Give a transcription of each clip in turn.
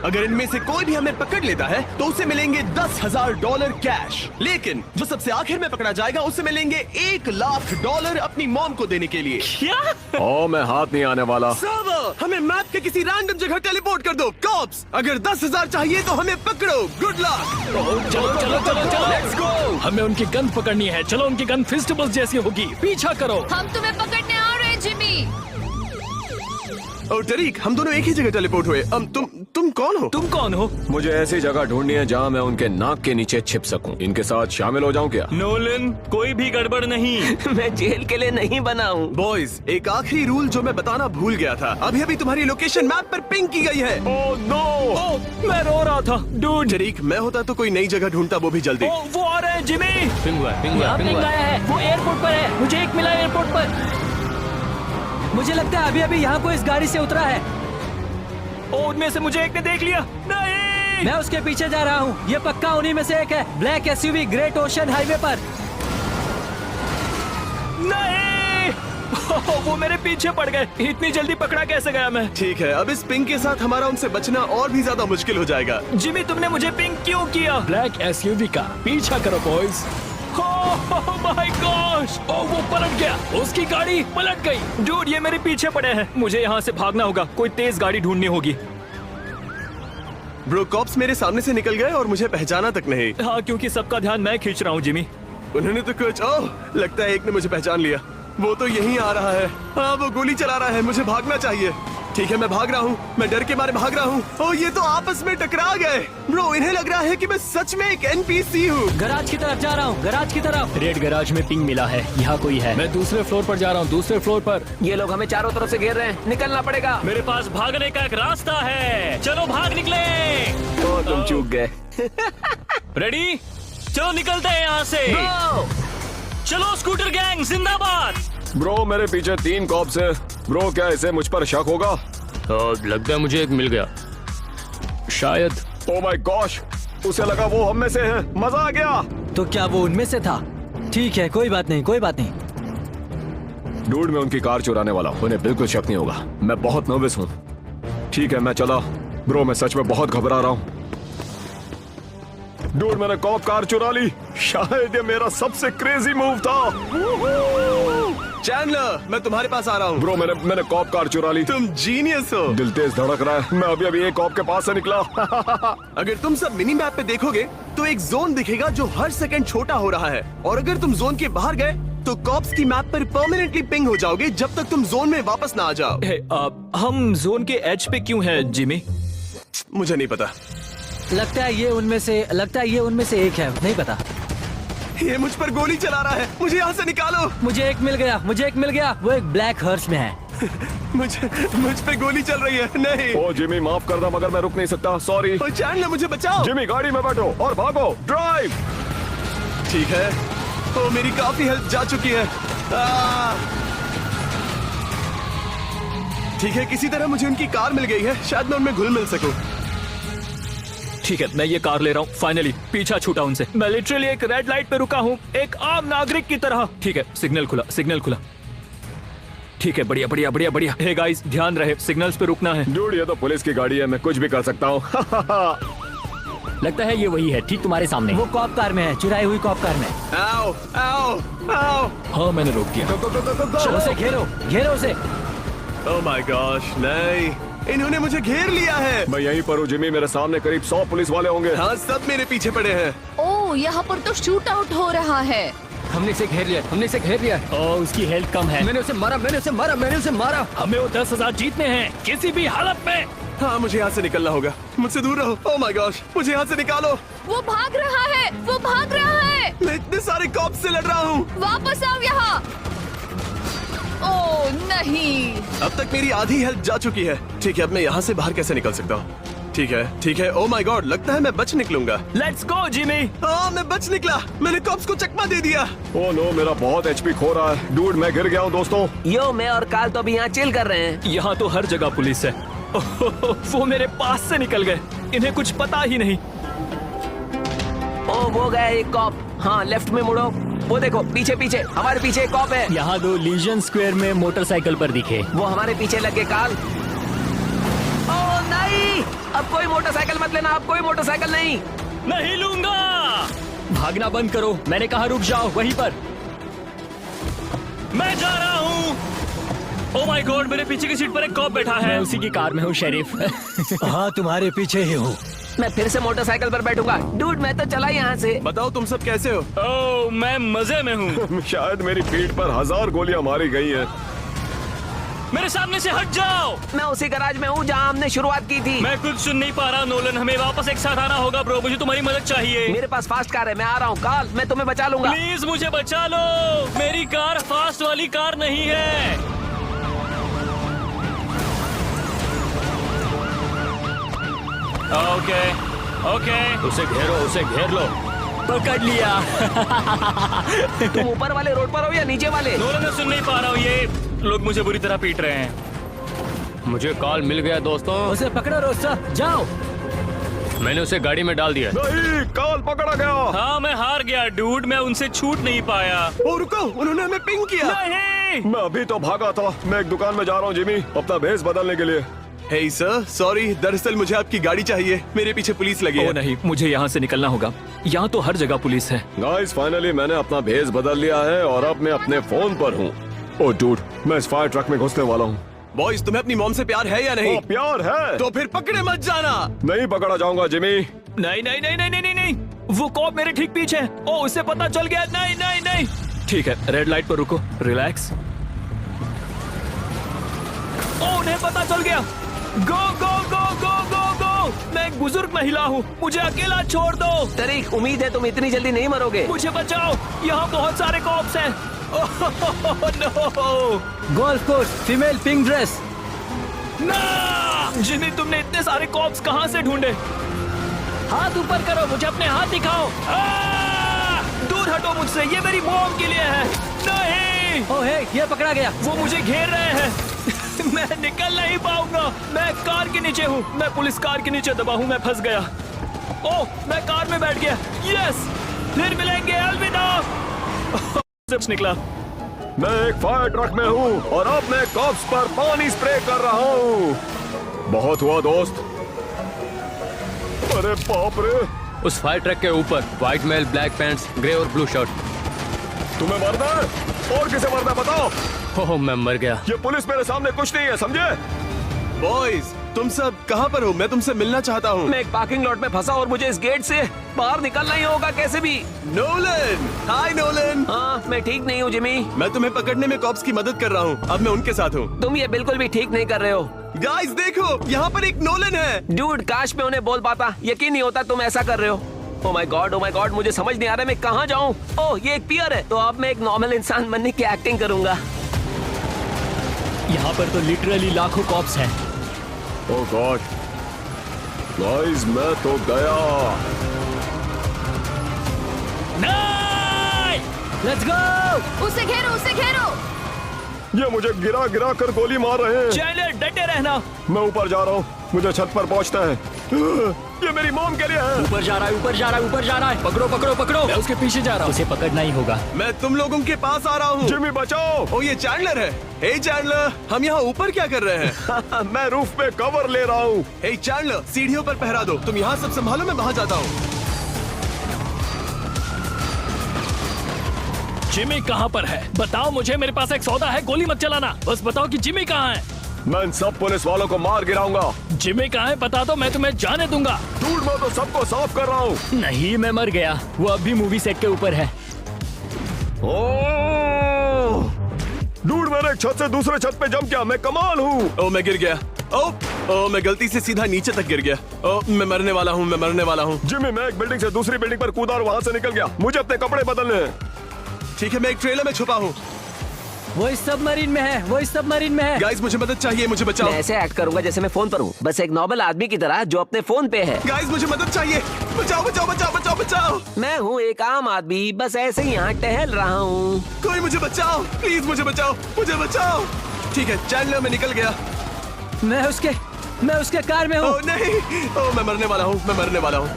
अगर इनमें से कोई भी हमें पकड़ लेता है तो उसे मिलेंगे $10,000 कैश, लेकिन जो सबसे आखिर में पकड़ा जाएगा उसे मिलेंगे $1,00,000 अपनी मॉम को देने के लिए। क्या? ओ, मैं हाथ नहीं आने वाला। सर्वर, हमें मैप के किसी रैंडम जगह टेलीपोर्ट कर दो। कॉप्स, अगर 10,000 चाहिए तो हमें पकड़ो। Good luck. चलो चलो चलो चलो, लेट्स गो। हमें उनकी गन पकड़नी है। चलो, उनकी गन फिस्टबल्स जैसी होगी। पीछा करो। हम तुम्हें पकड़ने आ रहे हैं जिमी। और टरीक, हम दोनों एक ही जगह टेलीपोर्ट हुए। तुम कौन हो? तुम कौन हो? मुझे ऐसी जगह ढूंढनी है जहाँ मैं उनके नाक के नीचे छिप सकूं। इनके साथ शामिल हो जाऊं क्या? नोलन, कोई भी गड़बड़ नहीं। मैं जेल के लिए नहीं बना हूँ। बॉयज, एक आखिरी रूल जो मैं बताना भूल गया था। अभी अभी तुम्हारी लोकेशन मैप पर पिंग की गई है। Oh no! ओह, मैं रो रहा था। डूड, टरीक, मैं होता तो कोई नई जगह ढूंढता, वो भी जल्दी। ओह, वो आ रहे हैं जिमी। यहाँ पिंग आया है, वो एयरपोर्ट पर है। मुझे एक मिला एयरपोर्ट पर। मुझे लगता है अभी अभी यहाँ कोई इस गाड़ी से उतरा है। ओह, उनमें से मुझे एक ने देख लिया। नहीं, मैं उसके पीछे जा रहा हूँ। ये पक्का उन्हीं में से एक है। Black SUV great ocean highway पर। नहीं। ओह, वो मेरे पीछे पड़ गए। इतनी जल्दी पकड़ा कैसे गया मैं? ठीक है, अब इस पिंग के साथ हमारा उनसे बचना और भी ज्यादा मुश्किल हो जाएगा। जिमी, तुमने मुझे पिंग क्यों किया? ब्लैक एसयूवी का पीछा करो boys. Oh my gosh! Oh, वो पलट गया। उसकी गाड़ी पलट गई। डूड, ये मेरे पीछे पड़े हैं। मुझे यहाँ से भागना होगा। कोई तेज गाड़ी ढूंढनी होगी। ब्रो, कॉप्स मेरे सामने से निकल गए और मुझे पहचाना तक नहीं। हाँ, क्योंकि सबका ध्यान मैं खींच रहा हूँ जिमी। उन्होंने तो कुछ, ओह, लगता है एक ने मुझे पहचान लिया। वो तो यहीं आ रहा है। हाँ, वो गोली चला रहा है। मुझे भागना चाहिए। ठीक है, मैं भाग रहा हूँ। मैं डर के मारे भाग रहा हूँ। ओह, ये तो आपस में टकरा गए। ब्रो, इन्हें लग रहा है कि मैं सच में एक एनपीसी हूँ। गराज की तरफ जा रहा हूँ, गराज की तरफ। रेड गैराज में पिंग मिला है। यहाँ कोई है। मैं दूसरे फ्लोर पर जा रहा हूँ। दूसरे फ्लोर पर। ये लोग हमें चारों तरफ से घेर रहे हैं। निकलना पड़ेगा। मेरे पास भागने का एक रास्ता है। चलो भाग निकले। तो तुम चूक गए। रेडी? चलो निकलते हैं यहाँ से। चलो स्कूटर गैंग जिंदाबाद। ब्रो, मेरे पीछे 3 कॉप्स है। ब्रो, क्या इसे मुझ पर शक होगा? लगता है मुझे एक मिल गया। शायद। ओह माय गॉश! उसे लगा वो हम में से है। मजा आ गया। तो क्या वो उनमें से था? ठीक है, कोई बात नहीं, कोई बात नहीं। डूड, मैं उनकी कार चुराने वाला हूँ। उन्हें बिल्कुल शक नहीं होगा। मैं बहुत नर्वस हूँ। ठीक है, मैं चला। ब्रो, मैं सच में बहुत घबरा रहा हूँ। डूड, मैंने कॉप कार चुरा ली। शायद ये मेरा सबसे क्रेजी मूव था। चैंडलर, मैं तुम्हारे पास आ रहा हूँ। ब्रो, मैंने कॉप कार चुरा ली। तुम जीनियस हो। दिल तेज धड़क रहा है। मैं अभी एक कॉप के पास से निकला। अगर तुम सब मिनी मैप पे देखोगे तो एक जोन दिखेगा जो हर सेकंड छोटा हो रहा है, और अगर तुम जोन के बाहर गए तो कॉप्स की मैप पर परमानेंटली पिंग हो जाओगे जब तक तुम जोन में वापस ना आ जाओ। हम जोन के एज पे क्यों हैं जिमी? मुझे नहीं पता। लगता है ये उनमें से एक है। नहीं पता। ये मुझ पर गोली चला रहा है। मुझे यहाँ से निकालो। मुझे एक मिल गया। वो एक ब्लैक हर्स में है। मुझ पे गोली चल रही है। नहीं। ओ जिमी, माफ करना, मगर मैं रुक नहीं सकता। सॉरी। ओ चैंडलर, मुझे बचाओ। जिमी, गाड़ी में बैठो और भागो। ड्राइव। ठीक है। ओ, मेरी काफी हेल्प जा चुकी है। ठीक है, किसी तरह मुझे उनकी कार मिल गई है। शायद मैं उनमें घुल मिल सकूं। ठीक है, मैं ये कार ले रहा हूँ। फाइनली पीछा छूटा उनसे। मैं लिटरली एक रेड लाइट पे रुका हूँ, एक आम नागरिक की तरह। ठीक है, सिग्नल खुला। ठीक है, बढ़िया। हे गाइस, ध्यान रहे, सिग्नल्स पे रुकना है। डूड, ये तो पुलिस की गाड़ी है। मैं कुछ भी कर सकता हूँ। लगता है ये वही है, ठीक तुम्हारे सामने। वो कॉप कार में है, चुराई हुई कॉप कार में। आओ। हाँ, मैंने रोक दिया। चलो उसे घेरो उसे। ओह माय गॉश, नहीं, इन्होंने मुझे घेर लिया है। मैं यहीं पर हूँ जिमी। मेरे सामने करीब 100 पुलिस वाले होंगे। हाँ, सब मेरे पीछे पड़े हैं। ओह, यहाँ पर तो शूट आउट हो रहा है। हमने इसे घेर लिया। और उसकी हेल्थ कम है। मैंने उसे मारा। हमें वो 10,000 जीतने हैं किसी भी हालत में। हाँ, मुझे यहाँ से निकलना होगा। मुझसे दूर रहो। ओह माय गॉश, मुझे यहाँ से निकालो। वो भाग रहा है। मैं इतने सारे कॉप्स से लड़ रहा हूँ। वापस आओ यहाँ। ओह नहीं। अब तक मेरी आधी हेल्थ जा चुकी है। ठीक है, अब मैं यहाँ से बाहर कैसे निकल सकता हूँ? ठीक है। ओह माय गॉड, लगता है मैं बच निकलूंगा। Let's go Jimmy. हाँ, मैं बच निकला। मैंने कॉप्स को चकमा दे दिया। ओह नो, मेरा बहुत एचपी खो रहा है। डूड, मैं गिर गया हूँ दोस्तों। यो, मैं और काल तो अभी यहाँ चिल कर रहे हैं। यहाँ तो हर जगह पुलिस है। वो मेरे पास से निकल गए। इन्हें कुछ पता ही नहीं। ओ, वो गया एक कॉप। हाँ, लेफ्ट में मुड़ो। वो देखो, पीछे हमारे पीछे एक कॉप है। यहाँ 2 लीजन स्क्वायर में मोटरसाइकिल पर दिखे। वो हमारे पीछे लग गए। काल। ओ नहीं, अब कोई मोटरसाइकिल मत लेना, अब कोई मोटरसाइकिल नहीं। नहीं लूंगा। भागना बंद करो, मैंने कहा रुक जाओ वहीं पर। मैं जा रहा हूँ। ओ माय गॉड, मेरे पीछे की सीट पर एक कॉप बैठा है। मैं उसी की कार में हूँ शेरिफ। हाँ तुम्हारे पीछे ही हूँ। मैं फिर से मोटरसाइकिल पर बैठूंगा। डूड मैं तो चला यहाँ से। बताओ तुम सब कैसे हो? ओह, मैं मजे में हूँ। शायद मेरी पीठ पर 1000 गोलियां मारी गई हैं। मेरे सामने से हट जाओ। मैं उसी गैराज में हूँ जहाँ हमने शुरुआत की थी। मैं कुछ सुन नहीं पा रहा नोलन, हमें वापस एक साथ आना होगा ब्रो, मुझे तुम्हारी मदद चाहिए। मेरे पास फास्ट कार है, मैं आ रहा हूँ। कार्ल मैं तुम्हें बचा लूंगा। प्लीज मुझे बचा लो, मेरी कार फास्ट वाली कार नहीं है। ओके ओके, उसे घेरो, उसे घेर लो। पकड़ लिया। तुम ऊपर वाले रोड पर हो या नीचे वाले? नोलन मैं सुन नहीं पा रहा हूँ, ये लोग मुझे बुरी तरह पीट रहे हैं। मुझे कॉल मिल गया दोस्तों, उसे पकड़ो रोस्टा, जाओ। मैंने उसे गाड़ी में डाल दिया। नहीं, काल पकड़ा गया। हाँ मैं हार गया डूड, मैं उनसे छूट नहीं पाया। ओ रुको, उन्होंने हमें पिंग किया। नहीं। मैं अभी तो भागा था। मैं एक दुकान में जा रहा हूँ जिमी, अपना भेस बदलने के लिए। हे सर, सॉरी, दरअसल मुझे आपकी गाड़ी चाहिए। मेरे पीछे पुलिस लगी ओ है। नहीं, मुझे यहाँ से निकलना होगा, यहाँ तो हर जगह पुलिस है। गाइस फाइनली मैंने अपना भेस बदल लिया है और अब मैं अपने फोन पर हूँ। ओ डूड, मैं इस फायर ट्रक में घुसने वाला हूँ। बॉयज, तुम्हें अपनी मॉम से प्यार है या नहीं? ओ, प्यार है तो फिर पकड़े मत जाना। नहीं पकड़ा जाऊंगा जिमी। नहीं नहीं नहीं नहीं नहीं नहीं, वो कॉप मेरे ठीक पीछे है। ओ उसे पता चल गया। नहीं नहीं नहीं। ठीक है, रेड लाइट पर रुको, रिलैक्स। ओ उन्हें पता चल गया। गो गो गो गो गो गो। मैं एक बुजुर्ग महिला हूँ, मुझे अकेला छोड़ दो। तरीक, उम्मीद है तुम इतनी जल्दी नहीं मरोगे। मुझे बचाओ, यहाँ बहुत सारे कॉप्स हैं। Oh no. Golf course, female pink dress. ना जिमी, तुमने इतने सारे कॉप्स कहाँ से ढूंढे? हाथ ऊपर करो, मुझे अपने हाथ दिखाओ। दूर हटो मुझसे, ये मेरी मॉम के लिए है। नहीं, ओह हे, ये पकड़ा गया। वो मुझे घेर रहे हैं। मैं निकल नहीं पाऊंगा। मैं कार के नीचे हूँ, मैं पुलिस कार के नीचे दबा हूँ, मैं फंस गया। ओह, मैं कार में बैठ गया। यस, फिर मिलेंगे, अलविदा। जब निकला। मैं एक फायर ट्रक में हूँ और अब मैं कॉप्स पर पानी स्प्रे कर रहा हूँ। बहुत हुआ दोस्त। अरे बाप रे, उस फायर ट्रक के ऊपर white male, black pants, grey और ब्लू शर्ट। तुम्हें मरना है और किसे मरना है बताओ। ओह मैं मर गया। ये पुलिस मेरे सामने कुछ नहीं है, समझे? बॉयज, तुम सब कहाँ पर हो? मैं तुमसे मिलना चाहता हूँ। मैं एक पार्किंग लॉट में फंसा और मुझे इस गेट से बाहर निकलना ही होगा कैसे भी। नोलन, हाय नोलन। हाँ मैं ठीक नहीं हूँ जिमी। मैं तुम्हें पकड़ने में कॉप्स की मदद कर रहा हूँ। अब मैं उनके साथ हूँ। तुम ये बिल्कुल भी ठीक नहीं कर रहे हो। गाइस देखो, यहाँ पर एक नोलन है। डूड, काश मैं उन्हें बोल पाता। यकीन नहीं होता तुम ऐसा कर रहे हो। ओ माय गॉड, मुझे समझ नहीं आ रहा मैं कहाँ जाऊँ। ओह ये एक पियर है, तो अब मैं एक नॉर्मल इंसान बनने की एक्टिंग करूंगा। यहाँ पर तो लिटरली लाखों कॉप्स हैं। ओह गॉड, गाइस मैं तो गया। नहीं! Let's go. उसे घेरो, उसे घेरो। ये मुझे गिरा गिरा कर गोली मार रहे हैं। चैनलर डटे रहना। मैं ऊपर जा रहा हूँ, मुझे छत पर पहुँचना है। ये मेरी मॉम के लिए है। ऊपर जा रहा है, ऊपर जा रहा है, ऊपर जा रहा है। पकड़ो पकड़ो पकड़ो। मैं उसके पीछे जा रहा हूँ। उसे पकड़ना ही होगा। मैं तुम लोगों के पास आ रहा हूँ। जिमी बचाओ। ओ ये चैंडलर है। हे चैंडलर, हम यहाँ ऊपर क्या कर रहे हैं? मैं रूफ पे कवर ले रहा हूँ। हे चैंडलर, सीढ़ियों पर पहरा दो। तुम यहाँ सब संभालो, मैं वहाँ जाता हूँ। जिमी कहाँ पर है? बताओ मुझे, मेरे पास एक सौदा है। गोली मत चलाना, बस बताओ कि जिमी कहाँ है। मैं इन सब पुलिस वालों को मार गिराऊंगा। जिमी कहाँ है बता दो, मैं तुम्हें जाने दूंगा। दूर मैं तो सबको साफ कर रहा हूँ। नहीं, मैं मर गया। वो अब भी मूवी सेट के ऊपर है। डूड, मैंने एक छत से दूसरे छत पे जंप किया। मैं कमाल हूँ। ओ मैं गिर गया। ओ मैं गलती से सीधा नीचे तक गिर गया। ओ मैं मरने वाला हूँ, मैं मरने वाला हूँ। जिमी, मैं एक बिल्डिंग से दूसरी बिल्डिंग पर कूदा और वहाँ से निकल गया। मुझे अपने कपड़े बदलने हैं। ठीक है, मैं एक ट्रेलर में छुपा हूँ। वो इस सबमरीन में है, वो इस सबमरीन में है। गाइस मुझे मदद चाहिए, मुझे बचाओ। मैं ऐसे एक्ट करूंगा जैसे मैं फोन पर हूँ, बस एक नॉर्मल आदमी की तरह जो अपने फोन पे है। गाइस मुझे मदद चाहिए। बचाओ बचाओ बचाओ बचाओ बचाओ। मैं हूँ एक आम आदमी, बस ऐसे ही यहाँ टहल रहा हूँ। कोई मुझे बचाओ, प्लीज मुझे बचाओ, मुझे बचाओ। ठीक है चैंडलर, मैं निकल गया। मैं उसके कार में हूँ। ओ नहीं, ओ मैं मरने वाला हूँ, मैं मरने वाला हूँ।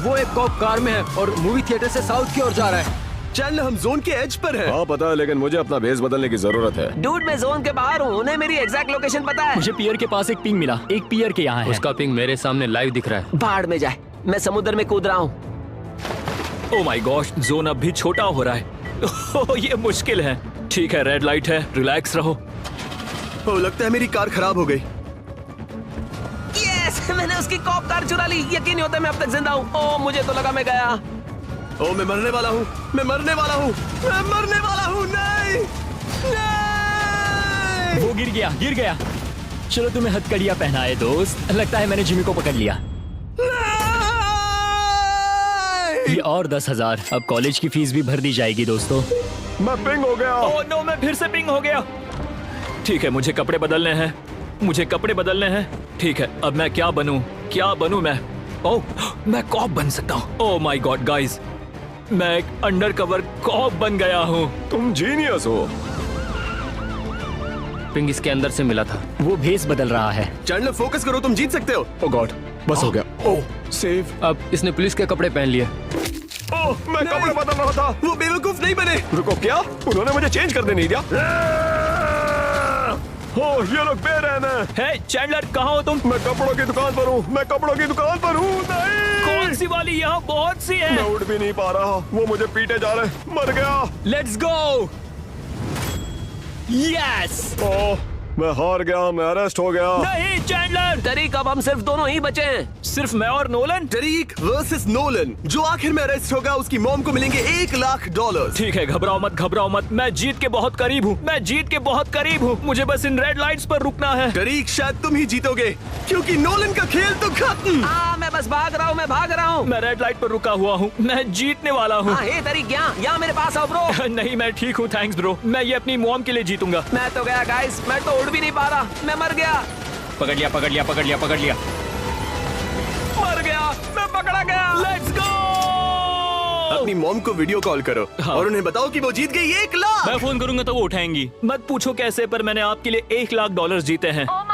वो एक कॉप कार में है और मूवी थिएटर से साउथ की ओर जा रहा है। चैंडलर हम जोन के एज पर हैं। हाँ पता है, लेकिन मुझे अपना भेस बदलने की जरूरत है। डूड मैं जोन के बाहर हूँ, उन्हें मेरी एग्जैक्ट लोकेशन पता है। मुझे पियर के पास एक पिंग मिला, एक पियर के यहाँ है। उसका पिंग मेरे सामने लाइव दिख रहा है। बाढ़ में जाए, मैं समुद्र में कूद रहा हूँ। ओ माय गॉश, जोन अब भी छोटा हो रहा है। ओह, ये मुश्किल है। ठीक है, रेड लाइट है, रिलैक्स रहो। ओ लगता है मेरी कार खराब हो गई। यस, मैंने उसकी कॉप कार चुरा ली। यकीन नहीं होता मैं अब तक जिंदा हूँ। ओह मुझे तो लगा मैं गया। ओ मैं मरने वाला हूँ, मैं मरने वाला हूँ, मैं मरने वाला हूँ। नहीं नहीं। वो गिर गया। चलो तुम्हें हथकड़ियाँ पहनाए दोस्त। लगता है मैंने जिमी को पकड़ लिया। ये और 10,000। अब कॉलेज की फीस भी भर दी जाएगी दोस्तों। मैं पिंग हो गया। ओह नो, मैं फिर से पिंग हो गया। ठीक है, मुझे कपड़े बदलने हैं। ठीक है, अब मैं क्या बनूं मैं? ओह, मैं कॉप बन सकता हूँ। ओह माय गॉड गाइस, मैं एक अंडरकवर कॉप बन गया हूँ। तुम जीनियस हो। पिंग इसके अंदर से मिला था। वो भेस बदल रहा है। चैंडलर फोकस करो, तुम जीत सकते हो। ओ गॉड, बस हो गया। ओह सेव। अब इसने पुलिस के कपड़े पहन लिए। ओह मैं कपड़े बदल रहा था। वो बेवकूफ नहीं बने। रुको, क्या उन्होंने मुझे चेंज करने नहीं दिया? ओह ये लोग बेरहम हैं। हे चैंडलर, कहाँ हो तुम? मैं कपड़ों की दुकान पर हूँ। नहीं, कौन सी वाली? यहाँ बहुत सी है। मैं उठ भी नहीं पा रहा। वो मुझे पीटे जा रहे। मर गया। Let's go. यस। ओह मैं हार गया, मैं अरेस्ट हो गया। नहीं चैंडलर, तरीक अब हम सिर्फ दोनों ही बचे हैं। सिर्फ मैं और नोलन। टरीक versus Nolan. जो आखिर में अरेस्ट होगा उसकी मॉम को मिलेंगे $1,00,000। ठीक है, घबराओ मत। मैं जीत के बहुत करीब हूँ। मुझे बस इन रेड लाइट्स पर रुकना है। टरीक शायद तुम ही जीतोगे, क्योंकि नोलन का खेल तो खत्म। मैं बस भाग रहा हूँ। मैं रेड लाइट पर रुका हुआ हूँ। मैं जीतने वाला हूँ। हे तरीक, यहाँ मेरे पास आओ ब्रो। नहीं, मैं ठीक हूँ, थैंक्स ब्रो। मैं ये अपनी मॉम के लिए जीतूंगा। मैं तो गया गाइस, मैं तो उड़ भी नहीं पा रहा। मैं मर गया। पकड़ लिया। मर गया, मैं पकड़ा गया। Let's go. अपनी मॉम को वीडियो कॉल करो और उन्हें बताओ कि वो जीत गई $1,00,000। मैं फोन करूंगा तो वो उठाएंगी। मत पूछो कैसे, पर मैंने आपके लिए $1,00,000 जीते हैं। Oh